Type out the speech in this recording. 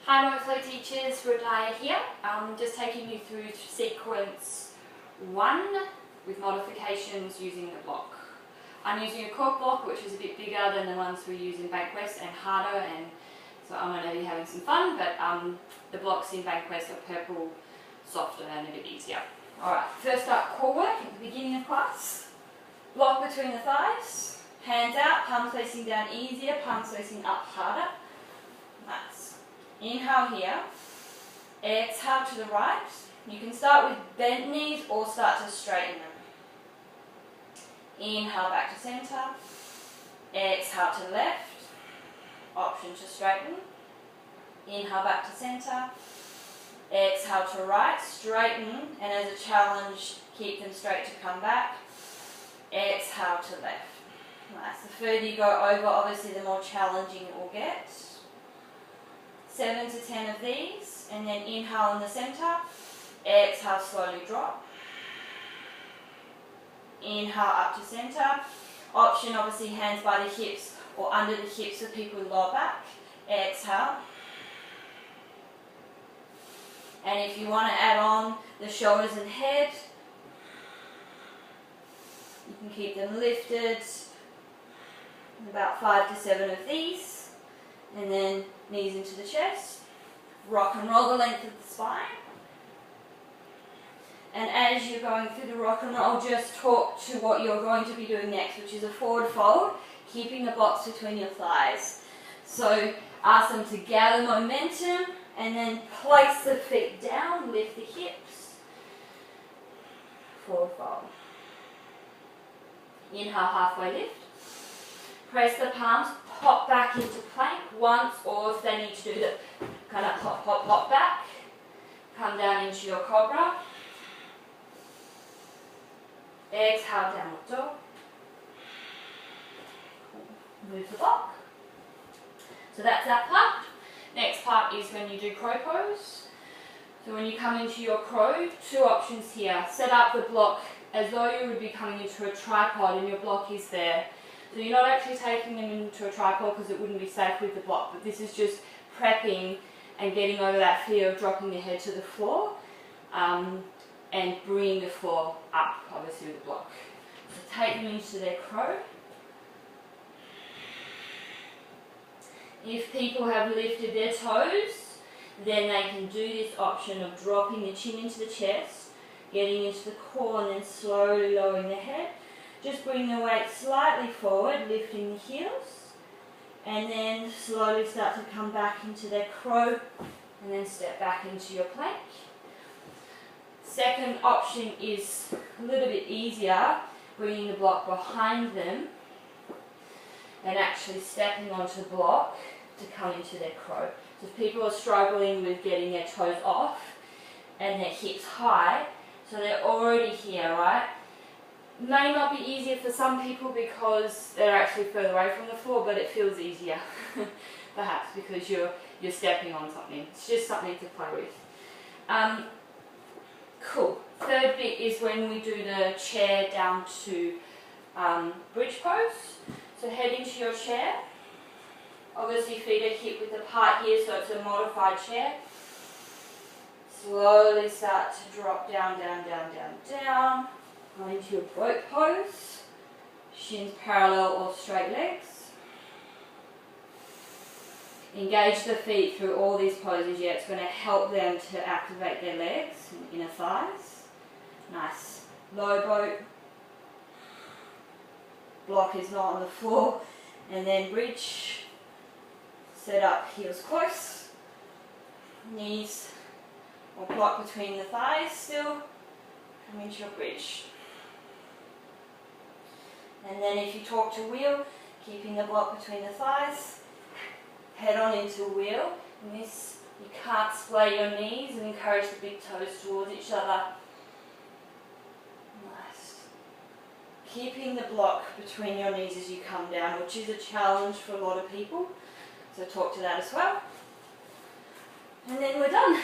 Hi Moflow teachers, Rodaya here. Just taking you through sequence 1 with modifications using the block. I'm using a cork block which is a bit bigger than the ones we use in Bankwest and harder, and so I'm going to be having some fun, but the blocks in Bankwest are purple, softer and a bit easier. Alright, first up, core work at the beginning of class. Block between the thighs, hands out, palms facing down easier, palms facing up harder. Nice. Inhale here, exhale to the right. You can start with bent knees or start to straighten them. Inhale back to centre, exhale to the left, option to straighten. Inhale back to centre, exhale to right, straighten, and as a challenge, keep them straight to come back. Exhale to left. Nice. The further you go over, obviously the more challenging it will get. 7 to 10 of these, and then inhale in the centre, exhale slowly drop. Inhale up to centre. Option obviously hands by the hips or under the hips for people with lower back. Exhale. And if you want to add on the shoulders and head, you can keep them lifted. About 5 to 7 of these, and then knees into the chest. Rock and roll the length of the spine. And as you're going through the rock and roll, just talk to what you're going to be doing next, which is a forward fold, keeping the box between your thighs. So ask them to gather momentum and then place the feet down, lift the hips. Forward fold. Inhale, halfway lift. Press the palms, pop back into plank once, or if they need to do the kind of pop, pop, pop back, come down into your cobra. Exhale, downward dog. Move the block. So that's that part. Next part is when you do crow pose. So when you come into your crow, 2 options here. Set up the block as though you would be coming into a tripod and your block is there. So you're not actually taking them into a tripod because it wouldn't be safe with the block, but this is just prepping and getting over that fear of dropping the head to the floor and bringing the floor up, obviously with the block. So take them into their crow. If people have lifted their toes, then they can do this option of dropping the chin into the chest, getting into the core and then slowly lowering the head. Just bring the weight slightly forward, lifting the heels, and then slowly start to come back into their crow, and then step back into your plank. Second option is a little bit easier, bringing the block behind them, and actually stepping onto the block to come into their crow. So if people are struggling with getting their toes off, and their hips high, so they're already here, right? May not be easier for some people because they're actually further away from the floor, but it feels easier, perhaps because you're stepping on something. It's just something to play with. Cool. Third bit is when we do the chair down to bridge pose. So head into your chair. Obviously feet are hip width apart here, so it's a modified chair. Slowly start to drop down, down, down, down, down. Go into your boat pose, shins parallel or straight legs. Engage the feet through all these poses. Yeah, it's going to help them to activate their legs and inner thighs. Nice. Low boat. Block is not on the floor. And then bridge. Set up, heels close. Knees or block between the thighs still. Come into your bridge. And then if you talk to wheel, keeping the block between the thighs, head on into wheel. And this, you can't splay your knees and encourage the big toes towards each other. Nice. Keeping the block between your knees as you come down, which is a challenge for a lot of people. So talk to that as well. And then we're done.